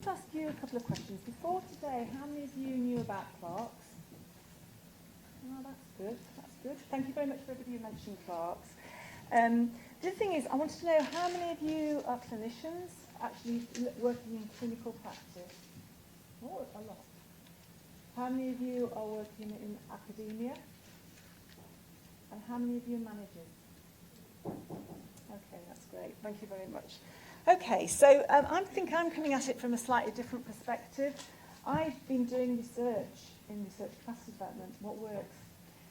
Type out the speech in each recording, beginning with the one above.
to ask you a couple of questions. Before today, how many of you knew about CLAHRCs? Oh, that's good. That's good. Thank you very much for everybody who mentioned CLAHRCs. The other thing is, I wanted to know how many of you are clinicians actually working in clinical practice? Oh, a lot. How many of you are working in academia? And how many of you are managers? Okay, that's great. Thank you very much. Okay, so I think I'm coming at it from a slightly different perspective. I've been doing research in research capacity development, what works.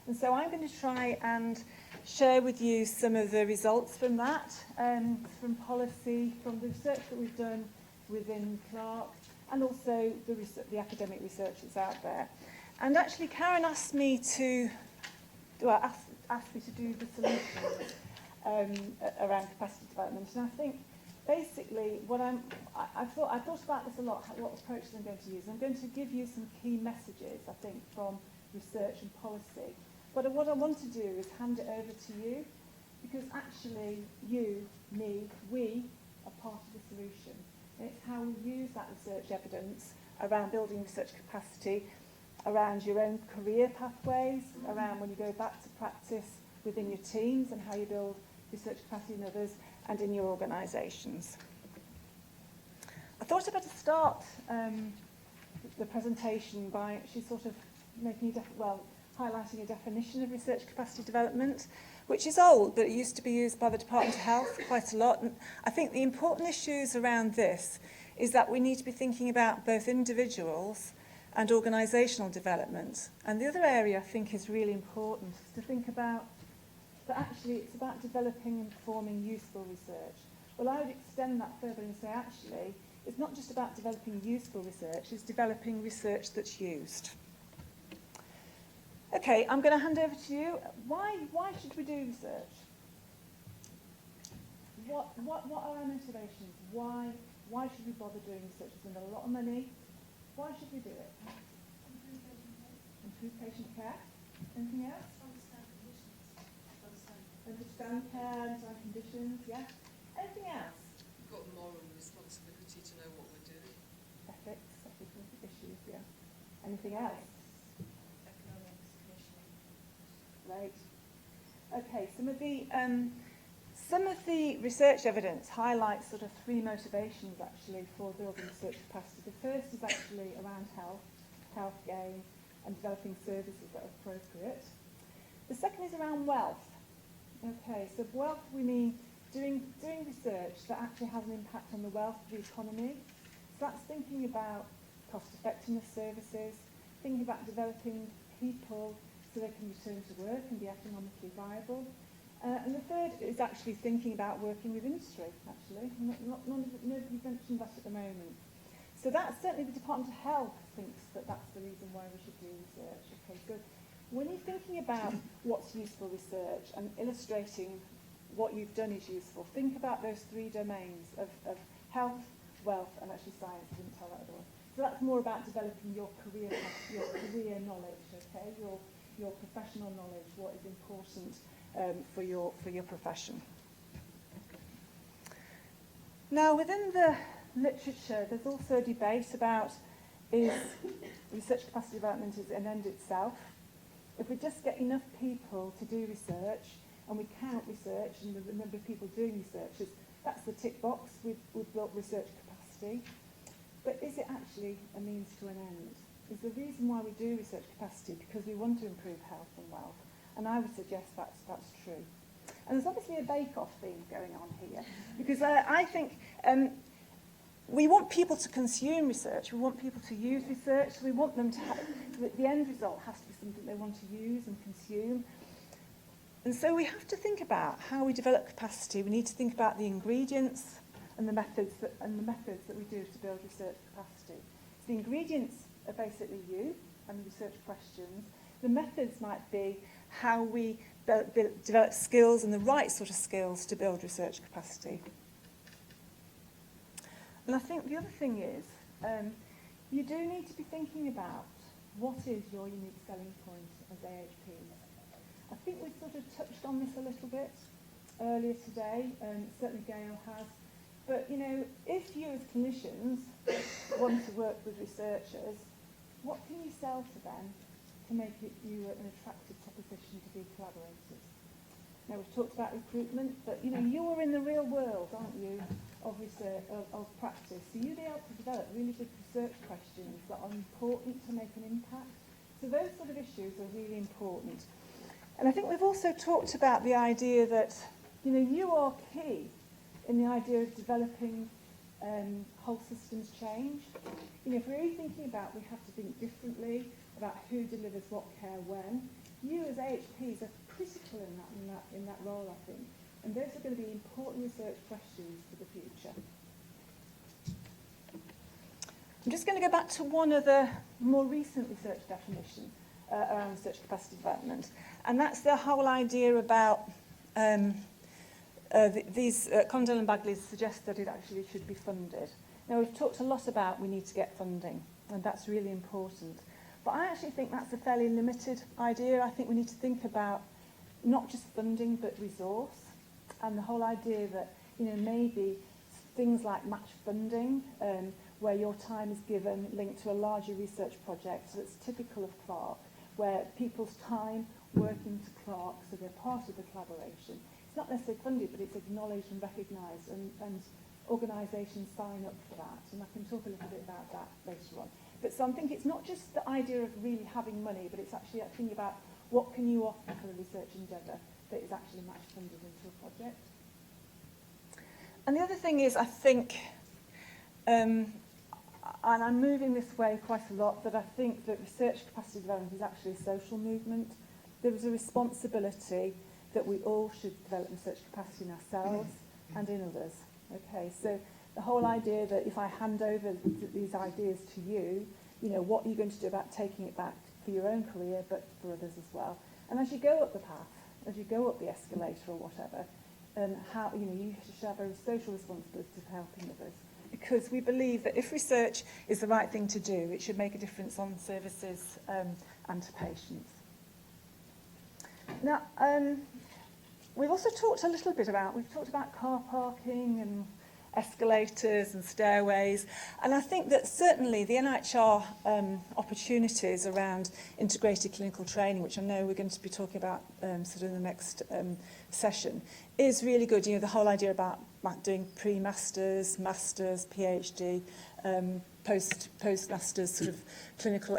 And so I'm going to try and share with you some of the results from that, from policy, from the research that we've done within CLAHRC, and also the academic research that's out there. And actually, Karen asked me to, asked me to do the solutions around capacity development. And I think basically I thought about this a lot, what approaches I'm going to use. I'm going to give you some key messages, I think, from research and policy. But what I want to do is hand it over to you, because actually you, me, we are part of the solution. And it's how we use that research evidence around building research capacity, around your own career pathways, around when you go back to practice within your teams and how you build research capacity in others and in your organisations. I thought I'd better start the presentation by actually sort of making highlighting a definition of research capacity development, which is old, but it used to be used by the Department of Health quite a lot. And I think the important issues around this is that we need to be thinking about both individuals and organisational development. And the other area I think is really important is to think about that actually it's about developing and performing useful research. Well, I would extend that further and say actually it's not just about developing useful research, it's developing research that's used. Okay, I'm going to hand over to you. Why should we do research? What are our motivations? Why should we bother doing research? We spend a lot of money. Why should we do it? Improve patient care. Anything else? Understand care, understand conditions, yeah. Anything else? We've got moral responsibility to know what we're doing. Ethics issues, yeah. Anything else? Right. Okay, some of the research evidence highlights sort of three motivations actually for building research capacity. The first is actually around health gain, and developing services that are appropriate. The second is around wealth. Okay, so wealth we mean doing research that actually has an impact on the wealth of the economy. So that's thinking about cost effectiveness services, thinking about developing people so they can return to work and be economically viable. And the third is actually thinking about working with industry, actually. Nobody mentioned that at the moment. So that's certainly the Department of Health thinks that that's the reason why we should do research. Okay, so when you're thinking about what's useful research and illustrating what you've done is useful, think about those three domains of health, wealth, and actually science. I didn't tell that at all. So that's more about developing your career knowledge, okay, your professional knowledge, what is important for your profession. Now, within the literature, there's also a debate about is research capacity development is an end itself. If we just get enough people to do research and we count research and the number of people doing research, that's the tick box, we've built research capacity. But is it actually a means to an end? Is the reason why we do research capacity because we want to improve health and wealth? And I would suggest that's true. And there's obviously a bake-off theme going on here, because I think we want people to consume research, we want people to use research, we want them to have, the end result has to be something they want to use and consume. And so we have to think about how we develop capacity. We need to think about the ingredients and the methods that we do to build research capacity. So the ingredients are basically you and research questions. The methods might be how we develop skills and the right sort of skills to build research capacity. And I think the other thing is, you do need to be thinking about what is your unique selling point as AHPs. I think we've sort of touched on this a little bit earlier today, certainly Gail has. But, you know, if you as clinicians want to work with researchers, what can you sell to them to make you an attractive proposition to be collaborators? Now, we've talked about recruitment, but, you know, you're in the real world, aren't you, of research, of practice. So you'll be able to develop really good research questions that are important to make an impact. So those sort of issues are really important. And I think we've also talked about the idea that, you know, you are key in the idea of developing whole systems change. You know, if we're really thinking about we have to think differently about who delivers what care when, you as AHPs are critical in that role, I think. And those are going to be important research questions for the future. I'm just going to go back to one of the more recent research definition around research capacity development. And that's the whole idea about Condell and Bagley suggest that it actually should be funded. Now, we've talked a lot about we need to get funding, and that's really important. But I actually think that's a fairly limited idea. I think we need to think about not just funding, but resource. And the whole idea that, you know, maybe things like match funding, where your time is given linked to a larger research project, so it's typical of CLAHRC, where people's time work into CLAHRC, so they're part of the collaboration. It's not necessarily funded, but it's acknowledged and recognised, and organisations sign up for that. And I can talk a little bit about that later on. But so I'm thinking it's not just the idea of really having money, but it's actually thinking about what can you offer for a research endeavour that is actually match funded into a project. And the other thing is, I think, and I'm moving this way quite a lot, that I think that research capacity development is actually a social movement. There is a responsibility that we all should develop research capacity in ourselves and in others. Okay, so the whole idea that if I hand over these ideas to you, you know, what are you going to do about taking it back for your own career, but for others as well? And as you go up the path, as you go up the escalator or whatever, how, you know, you should have a social responsibility for helping others. Because we believe that if research is the right thing to do, it should make a difference on services and to patients. Now, we've also talked a little bit about, we've talked about car parking and escalators and stairways, and I think that certainly the NHR opportunities around integrated clinical training, which I know we're going to be talking about sort of in the next session, is really good. You know, the whole idea about doing pre-masters, masters, PhD, post-masters sort of clinical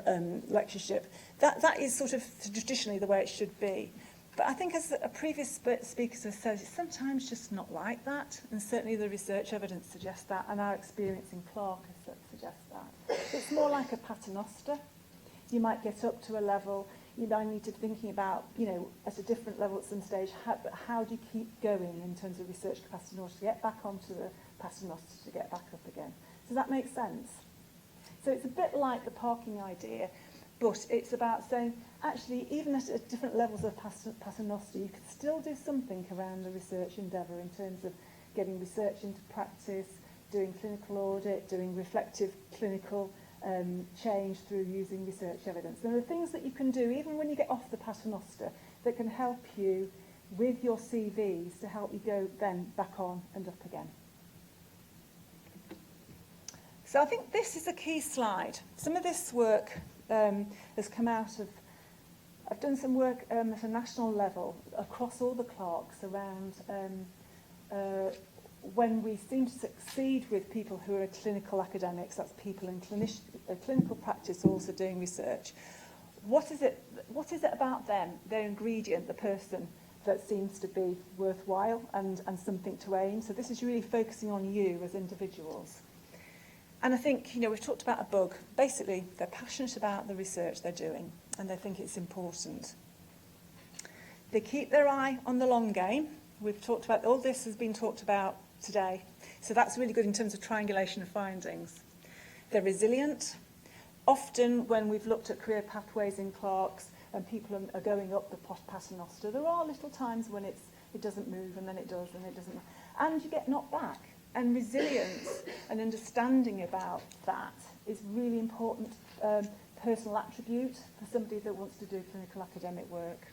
lectureship, that is sort of traditionally the way it should be. But I think, as a previous speakers have said, it's sometimes just not like that, and certainly the research evidence suggests that, and our experience in CLAHRC suggests that. It's more like a paternoster. You might get up to a level, you know, need to be thinking about, you know, at a different level at some stage, how do you keep going in terms of research capacity in order to get back onto the paternoster to get back up again? Does that make sense? So it's a bit like the parking idea, but it's about saying, actually, even at different levels of paternoster, you could still do something around the research endeavour in terms of getting research into practice, doing clinical audit, doing reflective clinical change through using research evidence. There are things that you can do, even when you get off the paternoster, that can help you with your CVs to help you go then back on and up again. So I think this is a key slide. Some of this work has come out of, I've done some work at a national level across all the CLAHRCs around when we seem to succeed with people who are clinical academics, that's people in clinical practice also doing research. What is it about them, their ingredient, the person, that seems to be worthwhile and something to aim? So this is really focusing on you as individuals. And I think, you know, we've talked about a bug. Basically, they're passionate about the research they're doing, and they think it's important. They keep their eye on the long game. We've talked about, all this has been talked about today. So that's really good in terms of triangulation of findings. They're resilient. Often when we've looked at career pathways in CLAHRCs and people are going up the paternoster, there are little times when it doesn't move, and then it does, and it doesn't. And you get knocked back. And resilience and understanding about that is really important personal attribute for somebody that wants to do clinical academic work.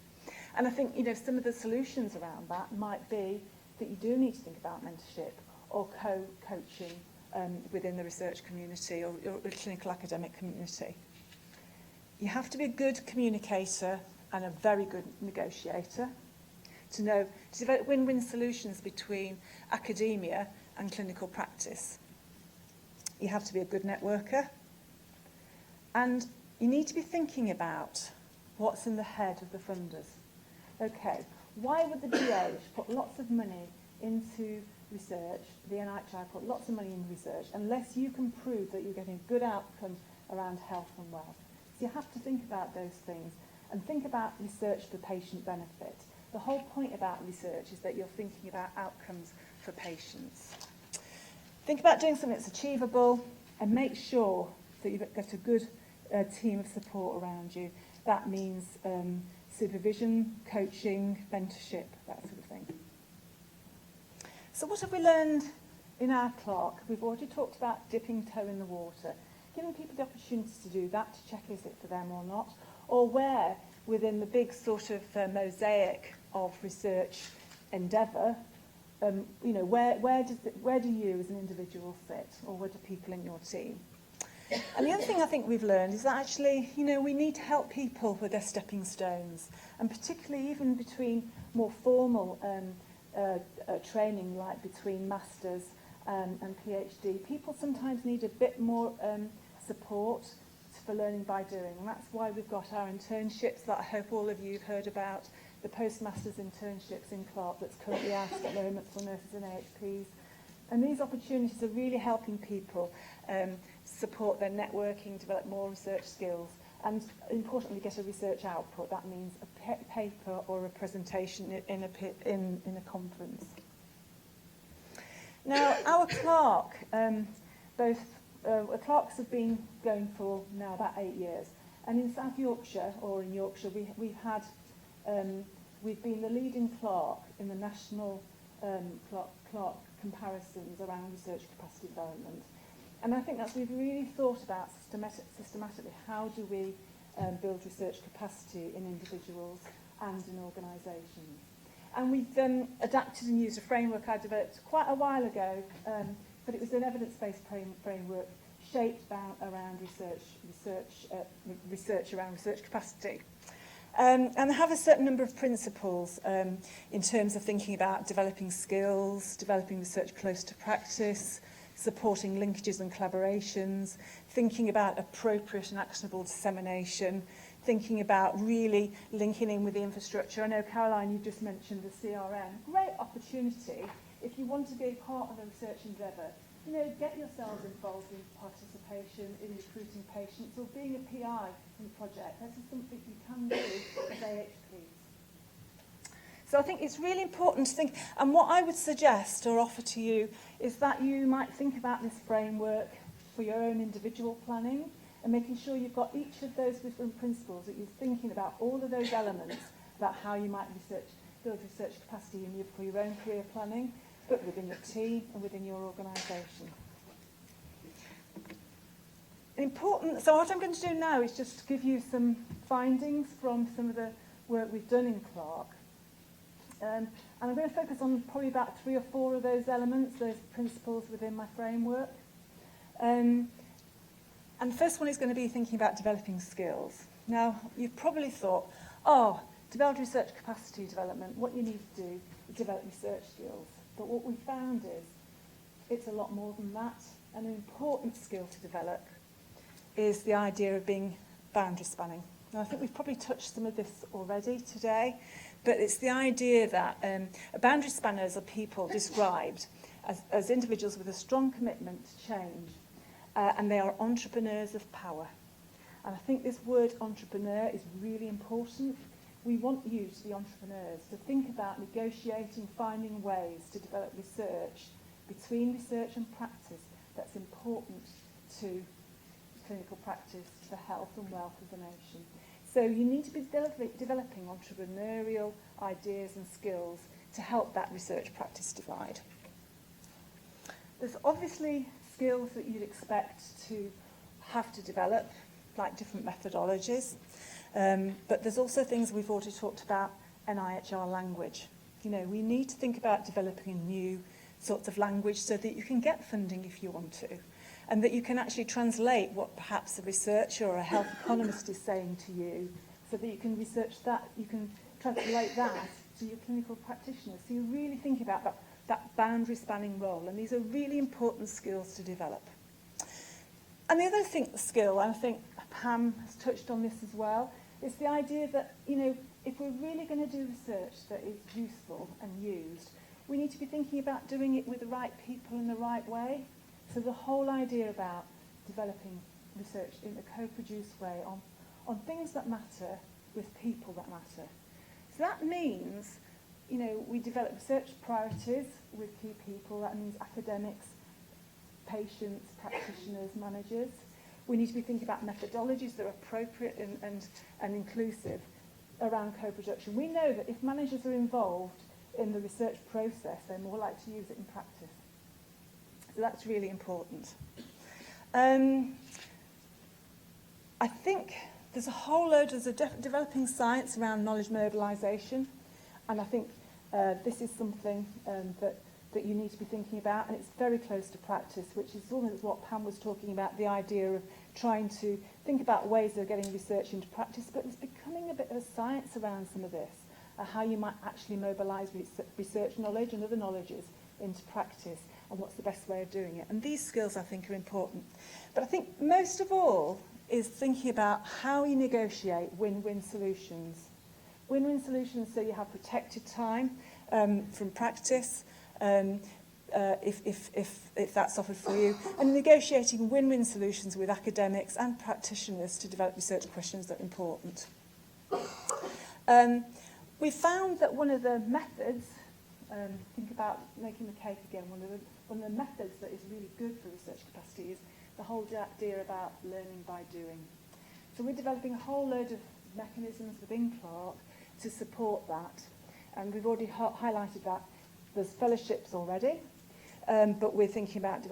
And I think, you know, some of the solutions around that might be that you do need to think about mentorship, or co-coaching within the research community or clinical academic community. You have to be a good communicator and a very good negotiator to develop win-win solutions between academia and clinical practice. You have to be a good networker, and you need to be thinking about what's in the head of the funders. Okay, why would the DH put lots of money into research, the NIHI put lots of money into research, unless you can prove that you're getting a good outcome around health and wealth? So you have to think about those things and think about research for patient benefit. The whole point about research is that you're thinking about outcomes for patients. Think about doing something that's achievable and make sure that you've got a good team of support around you. That means supervision, coaching, mentorship, that sort of thing. So what have we learned in our CLAHRC? We've already talked about dipping toe in the water, giving people the opportunity to do that, to check is it for them or not, or where within the big sort of mosaic of research endeavour, where do you as an individual fit, or where do people in your team? And the other thing I think we've learned is that actually, we need to help people with their stepping stones, and particularly even between more formal training, like between masters and PhD. People sometimes need a bit more support for learning by doing, and that's why we've got our internships that I hope all of you have heard about, the postmasters internships in CLAHRC that's currently out at the moment for nurses and AHPs. And these opportunities are really helping people support their networking, develop more research skills, and importantly get a research output. That means a paper or a presentation in a conference. Now, our CLAHRC, CLAHRCs have been going for now about 8 years, and in South Yorkshire, or in Yorkshire, we've been the leading CLAHRC in the national CLAHRC comparisons around research capacity development. And I think we've really thought about systematically how do we build research capacity in individuals and in organisations. And we've adapted and used a framework I developed quite a while ago, but it was an evidence-based framework shaped around research around research capacity. And they have a certain number of principles in terms of thinking about developing skills, developing research close to practice, supporting linkages and collaborations, thinking about appropriate and actionable dissemination, thinking about really linking in with the infrastructure. I know, Caroline, you just mentioned the CRM. Great opportunity if you want to be a part of a research endeavour. Get yourselves involved in participation, in recruiting patients, or being a PI in the project. This is something you can do as AHPs. So I think it's really important to think, and what I would suggest or offer to you is that you might think about this framework for your own individual planning and making sure you've got each of those different principles, that you're thinking about all of those elements about how you might build research capacity for your own career planning, but within your team and within your organisation. So what I'm going to do now is just give you some findings from some of the work we've done in CLAHRC. And I'm going to focus on probably about 3 or 4 of those elements, those principles within my framework. And the first one is going to be thinking about developing skills. Now, you've probably thought, develop research capacity development, what you need to do is develop research skills. But what we found is it's a lot more than that. And an important skill to develop is the idea of being boundary spanning. Now, I think we've probably touched some of this already today, but it's the idea that boundary spanners are people described as individuals with a strong commitment to change, and they are entrepreneurs of power. And I think this word entrepreneur is really important. We want you to be entrepreneurs, to think about negotiating, finding ways to develop research between research and practice that's important to clinical practice, to the health and wealth of the nation. So you need to be developing entrepreneurial ideas and skills to help that research practice divide. There's obviously skills that you'd expect to have to develop, like different methodologies. But there's also things we've already talked about, NIHR language. We need to think about developing a new sorts of language so that you can get funding if you want to, and that you can actually translate what perhaps a researcher or a health economist is saying to you, so that you can research that, you can translate that to your clinical practitioners. So you really think about that boundary spanning role, and these are really important skills to develop. And the other skill, and I think Pam has touched on this as well, is the idea that, you know, if we're really going to do research that is useful and used, we need to be thinking about doing it with the right people in the right way. So the whole idea about developing research in a co-produced way on things that matter with people that matter. So that means, you know, we develop research priorities with key people. That means academics, patients, practitioners, managers. We need to be thinking about methodologies that are appropriate and inclusive around co-production. We know that if managers are involved in the research process, they're more likely to use it in practice. So that's really important. I think there's a whole load, there's a developing science around knowledge mobilisation, and I think this is something that you need to be thinking about, and it's very close to practice, which is almost what Pam was talking about, the idea of trying to think about ways of getting research into practice, but there's becoming a bit of a science around some of this, how you might actually mobilise research knowledge and other knowledges into practice, and what's the best way of doing it. And these skills, I think, are important. But I think most of all is thinking about how you negotiate win-win solutions. Win-win solutions, so you have protected time from practice, if that's offered for you, and negotiating win-win solutions with academics and practitioners to develop research questions that are important. We found that one of the methods, think about making the cake again, one of the methods that is really good for research capacity is the whole idea about learning by doing. So we're developing a whole load of mechanisms within CLAHRC to support that, and we've already highlighted that. There's fellowships already, but we're thinking about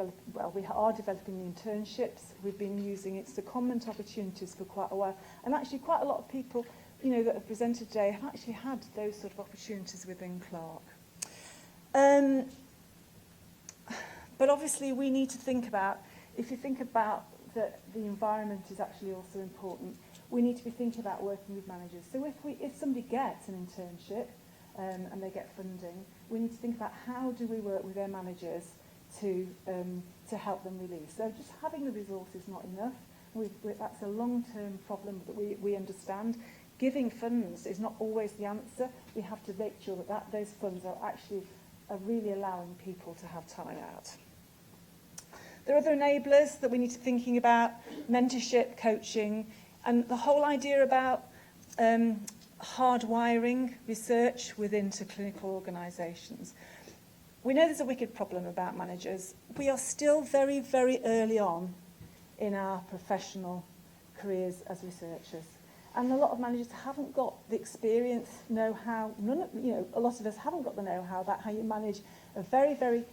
we are developing the internships. We've been using it as secondment opportunities for quite a while, and actually quite a lot of people, you know, that have presented today have actually had those sort of opportunities within CLAHRC. But obviously we need to think about, if you think about that the environment is actually also important, we need to be thinking about working with managers. So if somebody gets an internship and they get funding, we need to think about how do we work with their managers to help them release. So just having the resource is not enough. That's a long-term problem that we understand. Giving funds is not always the answer. We have to make sure that those funds are really allowing people to have time out. There are other enablers that we need to be thinking about: mentorship, coaching, and the whole idea about hardwiring research within clinical organisations. We know there's a wicked problem about managers. We are still very, very early on in our professional careers as researchers. And a lot of managers haven't got the experience, know-how. A lot of us haven't got the know-how about how you manage a very, very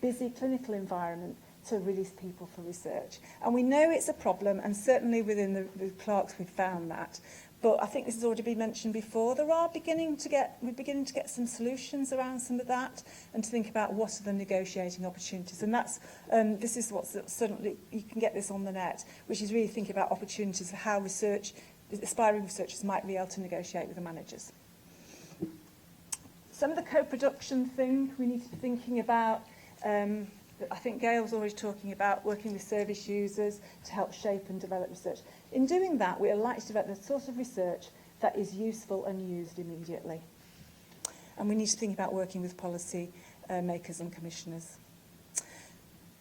busy clinical environment to release people for research. And we know it's a problem, and certainly within the CLAHRCs we've found that. But I think this has already been mentioned before. We're beginning to get some solutions around some of that, and to think about what are the negotiating opportunities. And that's this is what's certainly, you can get this on the net, which is really thinking about opportunities for how aspiring researchers might be able to negotiate with the managers. Some of the co-production thing we need to be thinking about. I think Gail's always talking about working with service users to help shape and develop research. In doing that, we are likely to develop the sort of research that is useful and used immediately. And we need to think about working with policy makers and commissioners.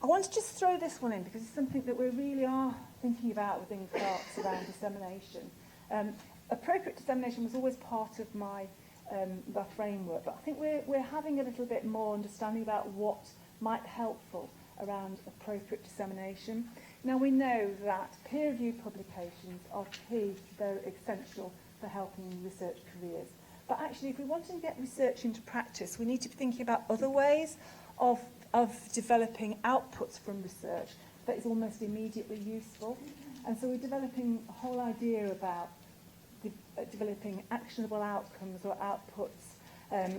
I want to just throw this one in because it's something that we really are thinking about within CLAHRCs around dissemination. Appropriate dissemination was always part of my framework, but I think we're having a little bit more understanding about what might be helpful around appropriate dissemination. Now we know that peer-reviewed publications are key, they're essential for helping research careers. But actually, if we want to get research into practice, we need to be thinking about other ways of developing outputs from research that is almost immediately useful. And so we're developing a whole idea about developing actionable outcomes or outputs,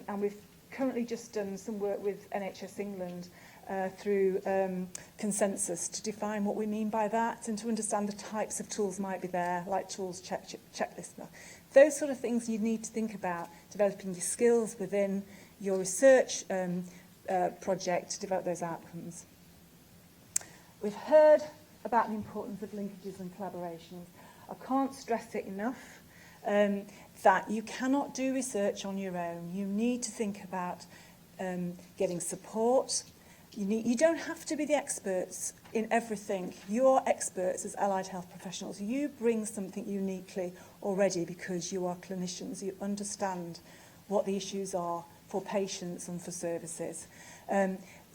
and we've currently just done some work with NHS England through consensus to define what we mean by that and to understand the types of tools might be there, like tools checklist. Those sort of things you need to think about, developing your skills within your research project to develop those outcomes. We've heard about the importance of linkages and collaborations. I can't stress it enough that you cannot do research on your own. You need to think about getting support. You don't have to be the experts in everything. You're experts as allied health professionals. You bring something uniquely already because you are clinicians. You understand what the issues are for patients and for services.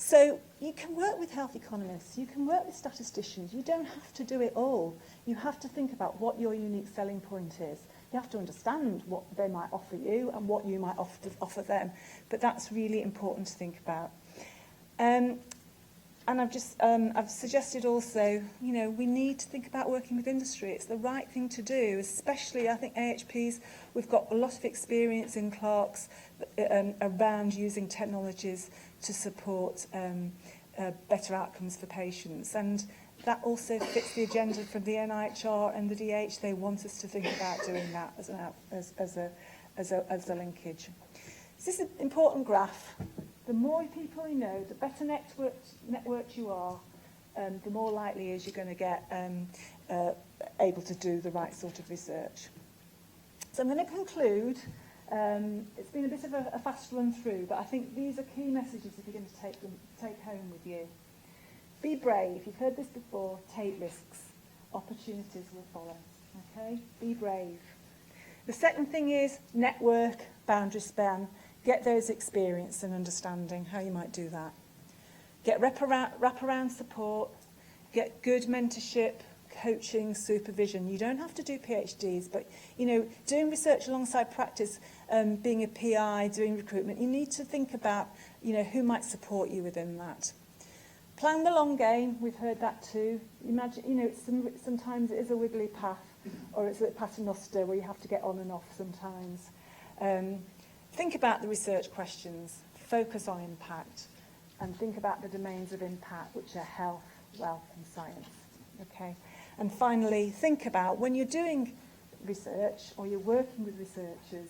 So you can work with health economists, you can work with statisticians, you don't have to do it all. You have to think about what your unique selling point is. You have to understand what they might offer you and what you might offer them. But that's really important to think about. And I've suggested also, you know, we need to think about working with industry. It's the right thing to do, especially I think AHPs, we've got a lot of experience in CLAHRCs around using technologies to support better outcomes for patients. And that also fits the agenda from the NIHR and the DH. They want us to think about doing that as a linkage. This is an important graph. The more people you know, the better networked you are, the more likely is you're going to get able to do the right sort of research. So I'm going to conclude. It's been a bit of a fast run through, but I think these are key messages if you're going to take home with you. Be brave. You've heard this before. Take risks. Opportunities will follow. Okay? Be brave. The second thing is network, boundary span. Get those experience and understanding how you might do that. Get wraparound support. Get good mentorship, coaching, supervision. You don't have to do PhDs, but you know, doing research alongside practice, being a PI, doing recruitment, you need to think about, you know, who might support you within that. Plan the long game. We've heard that too. Imagine, you know, sometimes it is a wiggly path, or it's a paternoster where you have to get on and off sometimes. Think about the research questions. Focus on impact, and think about the domains of impact, which are health, wealth, and science. Okay. And finally, think about when you're doing research or you're working with researchers,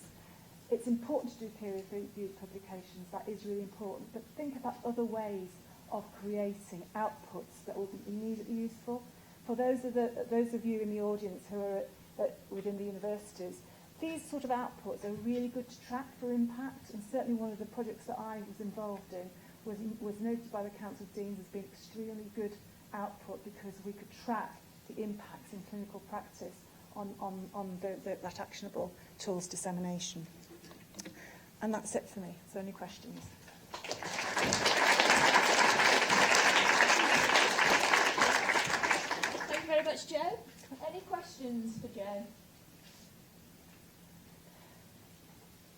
it's important to do peer-reviewed publications. That is really important. But think about other ways of creating outputs that will be immediately useful. For those of you in the audience who are within the universities, these sort of outputs are really good to track for impact. And certainly one of the projects that I was involved in was noted by the Council of Deans as being extremely good output because we could track the impacts in clinical practice on that actionable tools dissemination. And that's it for me. So any questions? Thank you very much, Jo. Any questions for Jo?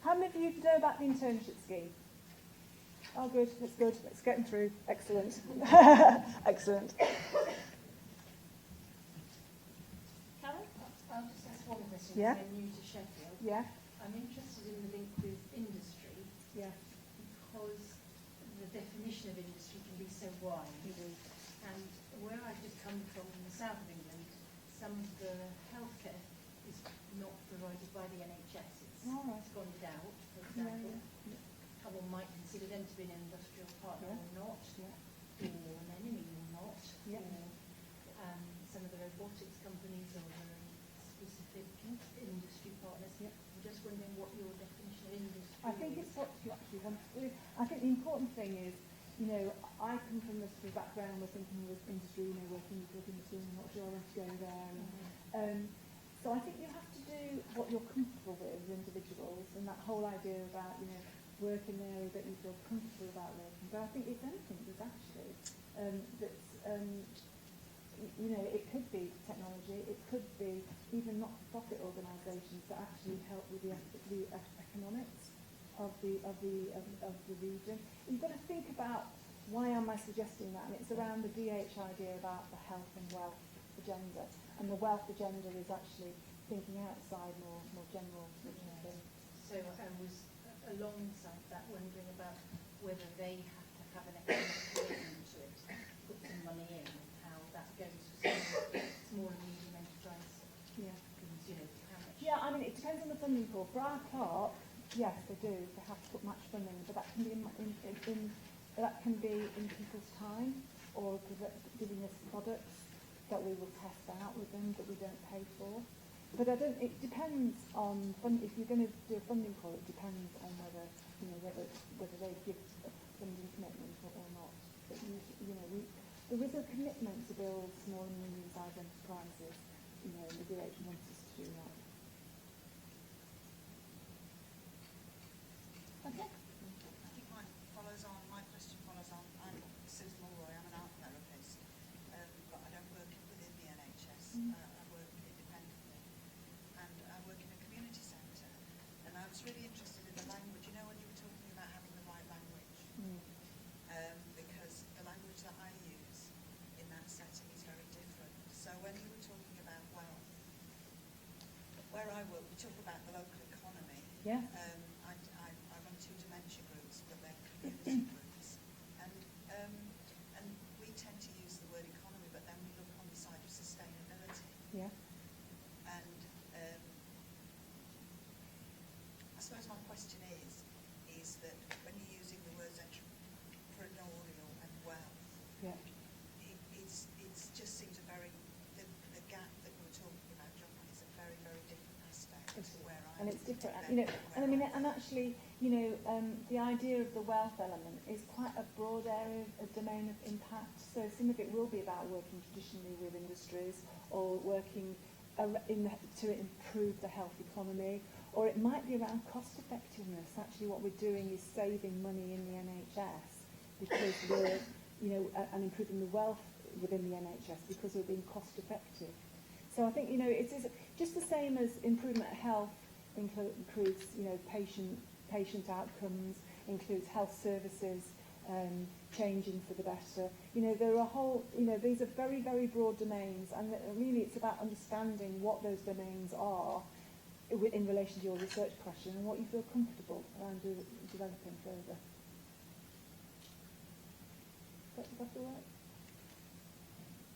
How many of you know about the internship scheme? Oh, good. That's good. Let's get them through. Excellent. Excellent. Karen? I'll just ask one question. Yeah. I'm new to Sheffield. Yeah. I'm interested in the link with industry Yeah. because the definition of industry can be so wide. And where I've just come from in the south of England, some of the healthcare is not provided by the NHS. It's gone out, for example. Someone might consider them to be an industrial partner or not, or an enemy or not, or some of the robotics companies or the specific industry partners. I'm just wondering what your definition of industry is. I think it's what you actually want to do. I think the important thing is, you know, I come from this sort of background where thinking with industry, you know, working with industry, I'm not sure I want to go there. So I think you have to do what you're comfortable with as individuals, and that whole idea about, you know, work in an area that you feel comfortable about working. But I think if anything, there's actually you know, it could be technology, it could be even not-for-profit organisations that actually help with the economics of the region. You've got to think about why am I suggesting that, and it's around the DH idea about the health and wealth agenda, and the wealth agenda is actually thinking outside more general. So I was alongside that, wondering about whether they have to have an economic commitment to it, put some money in, and how that goes for small and medium enterprise. Yeah. You know, how much. Yeah, I mean, it depends on the funding pool. For our CLAHRC, yes, they do. They have to put match funding, but that can be in people's time, or giving us products that we will test out with them that we don't pay for. But it depends on if you're going to do a funding call, it depends on whether they give a funding commitment or not. But there is a commitment to build small and medium-sized enterprises. The DH wants us to do that. Okay. I think my question follows on. I'm Susan Mulroy, I'm an art therapist, but I don't work within the NHS. I work independently, and I work in a community centre. And I was really interested in the language. You know, when you were talking about having the right language, because the language that I use in that setting is very different. So when you were talking about wealth, where I work, we talk about the local economy. Yeah. I run 2 dementia groups, but they're community groups, and we tend to use the word economy, but then we look on the side of sustainability. Yeah. And I suppose my question is that when you're using the words entrepreneurial and wealth, Yeah. it just seems the gap that we're talking about, John, is a very, very different aspect to where I And it's different, and actually, the idea of the wealth element is quite a broad area, a domain of impact. So some of it will be about working traditionally with industries, or working to improve the health economy, or it might be around cost effectiveness. Actually, what we're doing is saving money in the NHS because we're, and improving the wealth within the NHS because we're being cost effective. So I think, it is just the same as improvement of health includes, patient outcomes, includes health services changing for the better. There are these are very, very broad domains, and really it's about understanding what those domains are in relation to your research question and what you feel comfortable around developing further. Is that all right?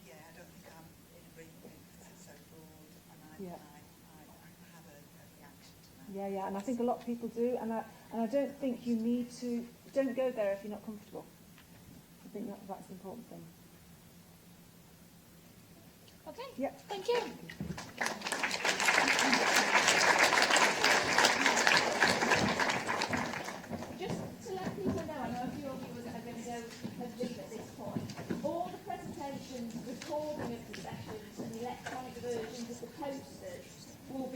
Yeah, I don't think I'm in agreement because it's so broad, and I have a reaction to that. Yeah, and I think a lot of people do, and I don't think you need to. Don't go there if you're not comfortable. I think that's the important thing. Okay. Yeah. Thank you. Just to let people know, I know a few of you are going to go and leave at this point. All the presentations, recording of the sessions, and the electronic versions of the posters will be